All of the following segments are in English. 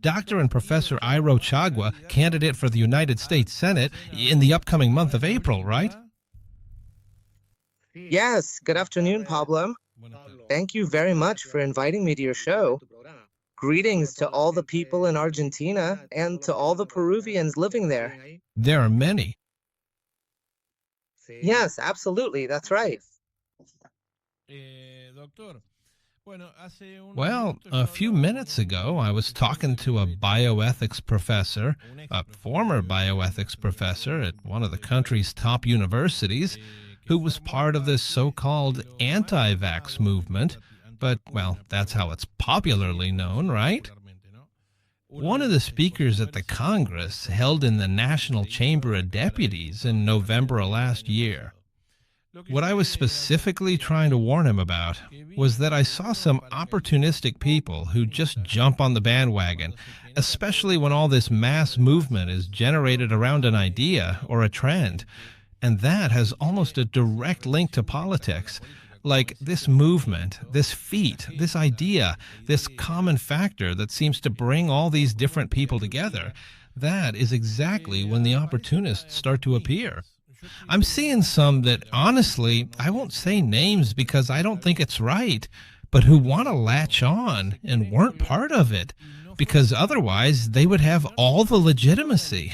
Dr. and Professor Iro Chagua, candidate for the United States Senate in the upcoming month of April, right? Yes, good afternoon, Pablo. Thank you very much for inviting me to your show. Greetings to all the people in Argentina and to all the Peruvians living there. There are many. Yes, absolutely, that's right. Well, a few minutes ago, I was talking to a bioethics professor, a former bioethics professor at one of the country's top universities, who was part of this so-called anti-vax movement. But, well, that's how it's popularly known, right? One of the speakers at the Congress held in the National Chamber of Deputies in November of last year. What I was specifically trying to warn him about was that I saw some opportunistic people who just jump on the bandwagon, especially when all this mass movement is generated around an idea or a trend. And that has almost a direct link to politics. Like this movement, this feat, this idea, this common factor that seems to bring all these different people together, that is exactly when the opportunists start to appear. I'm seeing some that, honestly, I won't say names because I don't think it's right, but who want to latch on and weren't part of it, because otherwise they would have all the legitimacy.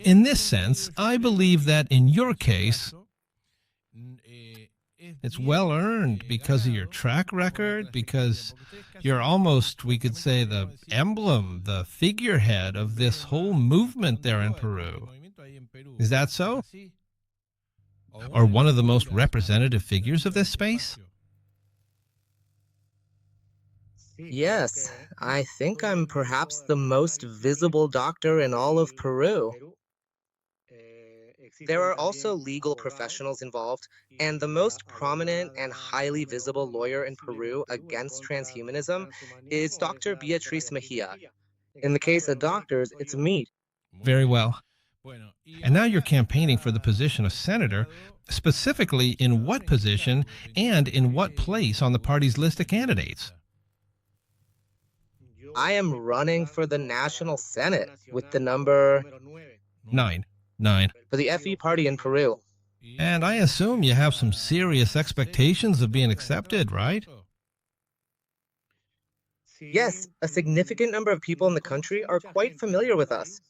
In this sense, I believe that in your case, it's well earned because of your track record, because you're almost, we could say, the emblem, the figurehead of this whole movement there in Peru. Is that so? Or one of the most representative figures of this space? Yes, I think I'm perhaps the most visible doctor in all of Peru. There are also legal professionals involved, and the most prominent and highly visible lawyer in Peru against transhumanism is Dr. Beatriz Mejia. In the case of doctors, it's me. Very well. And now you're campaigning for the position of senator, specifically in what position and in what place on the party's list of candidates? I am running for the National Senate with the number 9. 9. for the FE party in Peru. And I assume you have some serious expectations of being accepted, right? Yes, a significant number of people in the country are quite familiar with us.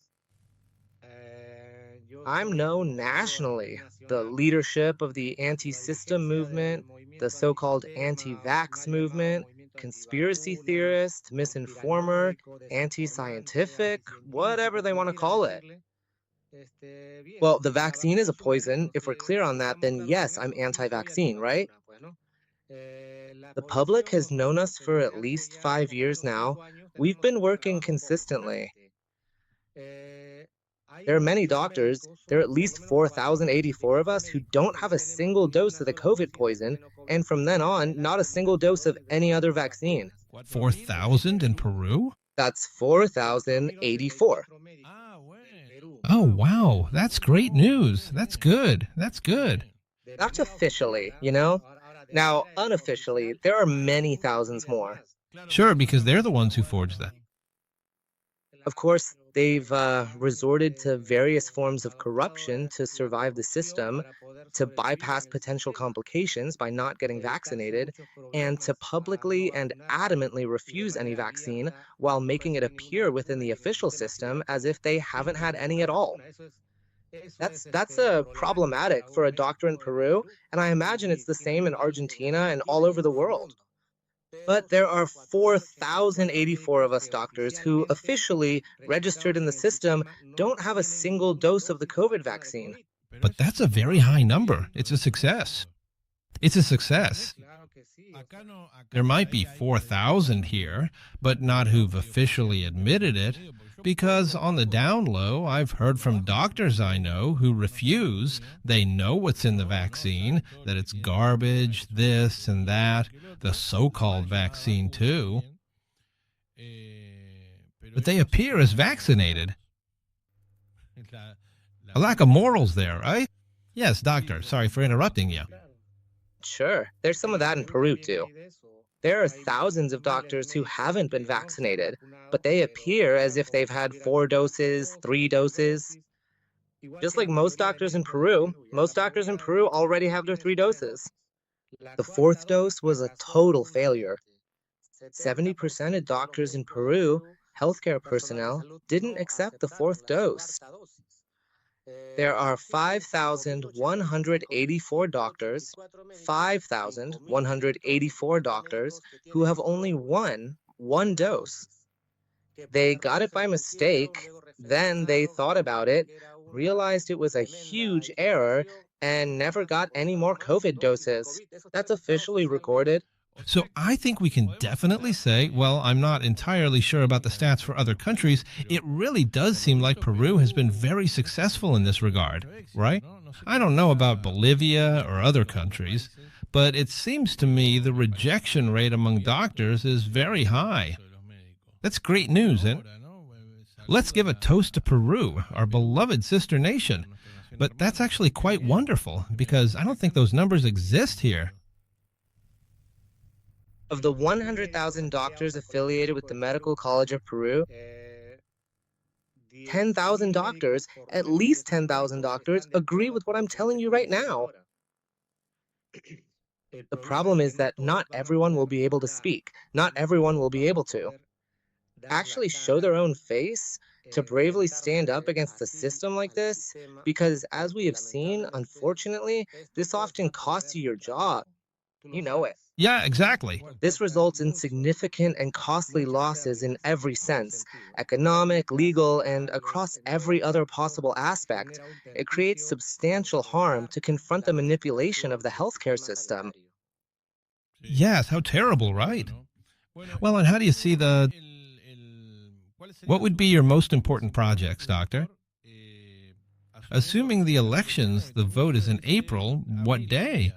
I'm known nationally. The leadership of the anti-system movement, the so-called anti-vax movement, conspiracy theorist, misinformer, anti-scientific, whatever they want to call it. Well, the vaccine is a poison. If we're clear on that, then yes, I'm anti-vaccine, right? The public has known us for at least 5 years now. We've been working consistently. There are many doctors, there are at least 4,084 of us who don't have a single dose of the COVID poison, and from then on, not a single dose of any other vaccine. 4,000 in Peru? That's 4,084. Oh, wow. That's great news. That's good. That's good. That's officially, you know? Now, unofficially, there are many thousands more. Sure, because they're the ones who forged that. Of course, they've resorted to various forms of corruption to survive the system, to bypass potential complications by not getting vaccinated, and to publicly and adamantly refuse any vaccine while making it appear within the official system as if they haven't had any at all. That's problematic for a doctor in Peru, and I imagine it's the same in Argentina and all over the world. But there are 4,084 of us doctors who officially registered in the system don't have a single dose of the COVID vaccine. But that's a very high number. It's a success. It's a success. There might be 4,000 here, but not who've officially admitted it, because on the down low, I've heard from doctors I know who refuse. They know what's in the vaccine, that it's garbage, this and that, the so-called vaccine too. But they appear as vaccinated. A lack of morals there, right? Yes, doctor, sorry for interrupting you. Sure, there's some of that in Peru too. There are thousands of doctors who haven't been vaccinated, but they appear as if they've had 4 doses, 3 doses. Just like most doctors in Peru already have their 3 doses. The fourth dose was a total failure. 70% of doctors in Peru, healthcare personnel, didn't accept the fourth dose. There are 5,184 doctors, 5,184 doctors who have only one dose. They got it by mistake, then they thought about it, realized it was a huge error, and never got any more COVID doses. That's officially recorded. So I think we can definitely say, well, I'm not entirely sure about the stats for other countries. It really does seem like Peru has been very successful in this regard, right? I don't know about Bolivia or other countries, but it seems to me the rejection rate among doctors is very high. That's great news, and let's give a toast to Peru, our beloved sister nation. But that's actually quite wonderful because I don't think those numbers exist here. Of the 100,000 doctors affiliated with the Medical College of Peru, 10,000 doctors, at least 10,000 doctors, agree with what I'm telling you right now. The problem is that not everyone will be able to speak. Not everyone will be able to actually show their own face, to bravely stand up against the system like this, because as we have seen, unfortunately, this often costs you your job. You know it. Yeah, exactly. This results in significant and costly losses in every sense, economic, legal, and across every other possible aspect. It creates substantial harm to confront the manipulation of the healthcare system. Yes, how terrible, right? Well, and how do you see the. What would be your most important projects, Doctor? Assuming the elections, the vote is in April, what day?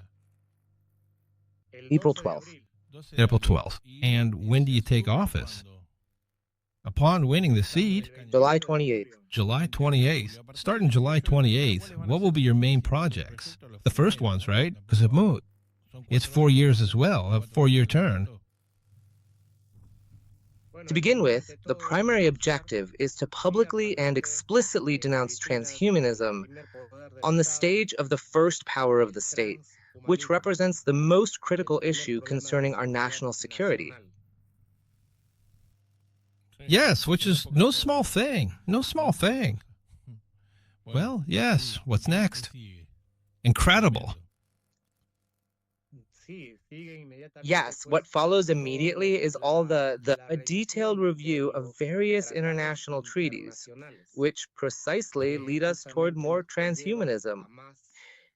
April 12th. April 12th. And when do you take office? Upon winning the seat, July 28th. July 28th. Starting July 28th, what will be your main projects? The first ones, right? Because it's 4 years as well, a 4-year term. To begin with, the primary objective is to publicly and explicitly denounce transhumanism on the stage of the first power of the state, which represents the most critical issue concerning our national security. Yes, which is no small thing. No small thing. Well, yes. What's next? Incredible. Yes, what follows immediately is a detailed review of various international treaties, which precisely lead us toward more transhumanism.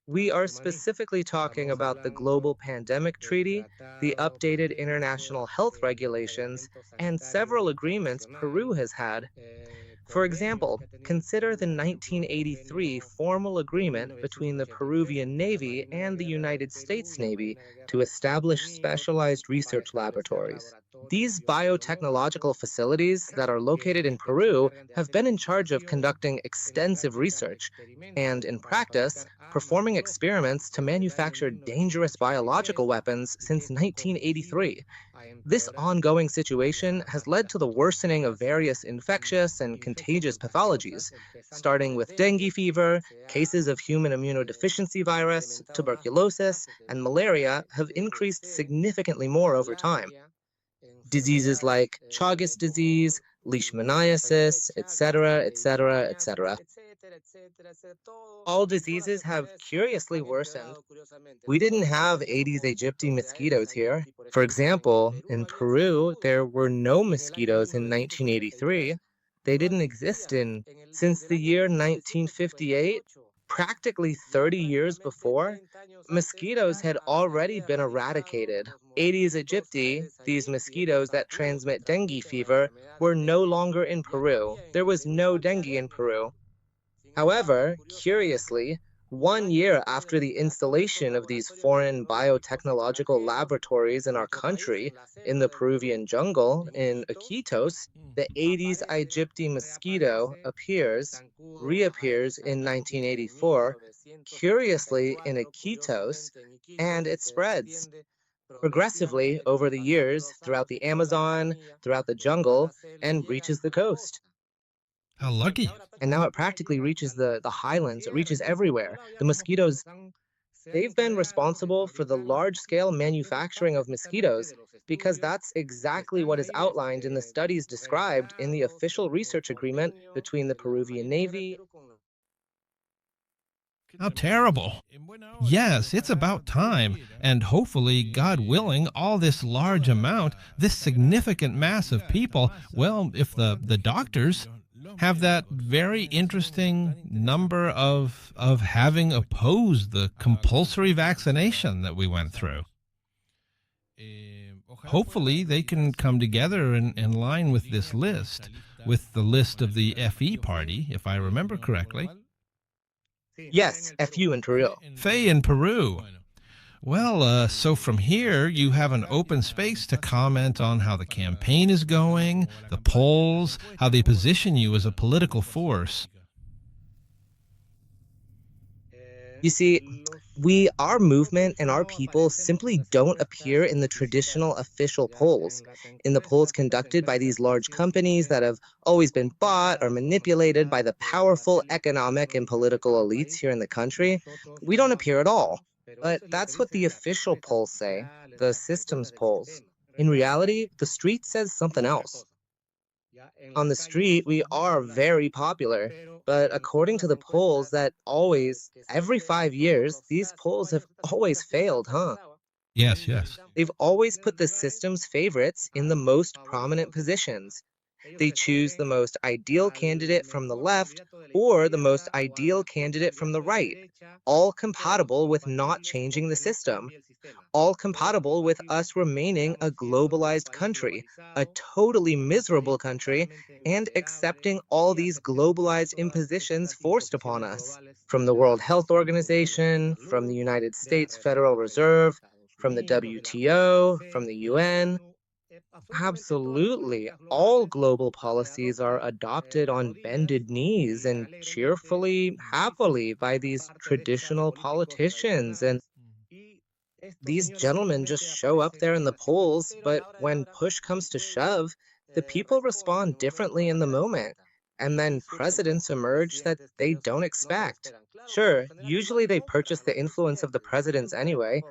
We are specifically talking about the Global Pandemic Treaty, the updated international health regulations, and several agreements Peru has had. For example, consider the 1983 formal agreement between the Peruvian Navy and the United States Navy to establish specialized research laboratories. These biotechnological facilities that are located in Peru have been in charge of conducting extensive research and, in practice, performing experiments to manufacture dangerous biological weapons since 1983. This ongoing situation has led to the worsening of various infectious and contagious pathologies, starting with dengue fever, cases of human immunodeficiency virus, tuberculosis, and malaria have increased significantly more over time. Diseases like Chagas disease, leishmaniasis, etc., etc., etc. All diseases have curiously worsened. We didn't have Aedes aegypti mosquitoes here. For example, in Peru, there were no mosquitoes in 1983. They didn't exist since the year 1958. Practically 30 years before, mosquitoes had already been eradicated. Aedes aegypti, these mosquitoes that transmit dengue fever, were no longer in Peru. There was no dengue in Peru. However, curiously, 1 year after the installation of these foreign biotechnological laboratories in our country, in the Peruvian jungle, in Iquitos, the Aedes aegypti mosquito reappears in 1984, curiously in Iquitos, and it spreads. progressively over the years throughout the Amazon, throughout the jungle, and reaches the coast. How lucky. And now it practically reaches the highlands, it reaches everywhere. The mosquitoes, they've been responsible for the large scale manufacturing of mosquitoes because that's exactly what is outlined in the studies described in the official research agreement between the Peruvian Navy. How terrible. Yes, it's about time. And hopefully, God willing, all this large amount, this significant mass of people, well, if the doctors have that very interesting number of having opposed the compulsory vaccination that we went through. Hopefully, they can come together in line with this list, with the list of the FE party, if I remember correctly. Yes, FU in Peru. Faye in Peru. Well, so from here, you have an open space to comment on how the campaign is going, the polls, how they position you as a political force. You see, our movement and our people simply don't appear in the traditional official polls, in the polls conducted by these large companies that have always been bought or manipulated by the powerful economic and political elites here in the country. We don't appear at all. But that's what the official polls say, the systems polls. In reality, the street says something else. On the street, we are very popular, but according to the polls, that always, every 5 years, these polls have always failed, huh? Yes, yes. They've always put the system's favorites in the most prominent positions. They choose the most ideal candidate from the left or the most ideal candidate from the right, all compatible with not changing the system, all compatible with us remaining a globalized country, a totally miserable country, and accepting all these globalized impositions forced upon us from the World Health Organization, from the United States Federal Reserve, from the WTO, from the UN. Absolutely. All global policies are adopted on bended knees and cheerfully, happily by these traditional politicians. And these gentlemen just show up there in the polls, but when push comes to shove, the people respond differently in the moment. And then presidents emerge that they don't expect. Sure, usually they purchase the influence of the presidents anyway,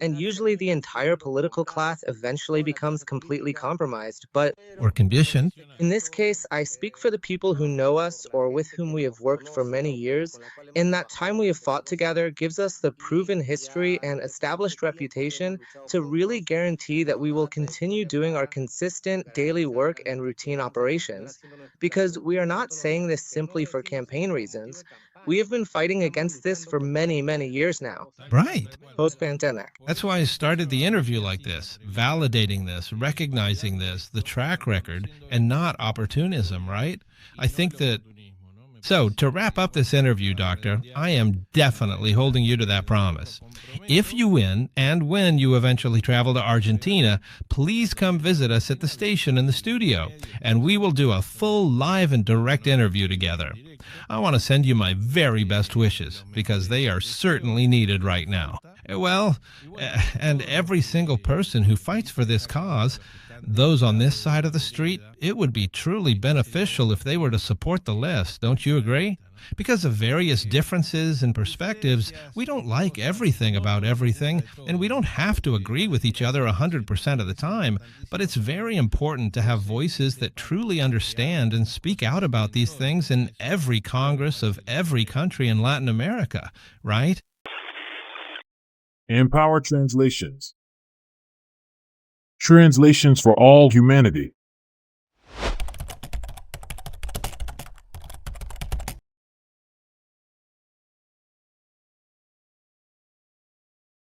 and usually the entire political class eventually becomes completely compromised. But Or conditioned. in this case, I speak for the people who know us or with whom we have worked for many years, and that time we have fought together gives us the proven history and established reputation to really guarantee that we will continue doing our consistent daily work and routine operations. Because we are not saying this simply for campaign reasons. We have been fighting against this for many, many years now, Right. post-pandemic. That's why I started the interview like this, validating this, recognizing this, the track record, and not opportunism, right? I think that. So, to wrap up this interview, Doctor, I am definitely holding you to that promise. If you win, and when you eventually travel to Argentina, please come visit us at the station in the studio, and we will do a full live and direct interview together. I want to send you my very best wishes, because they are certainly needed right now. Well, and every single person who fights for this cause, those on this side of the street, it would be truly beneficial if they were to support the list, don't you agree? Because of various differences and perspectives, we don't like everything about everything, and we don't have to agree with each other 100% of the time, but it's very important to have voices that truly understand and speak out about these things in every Congress of every country in Latin America, right? Empower translations. Translations for all humanity.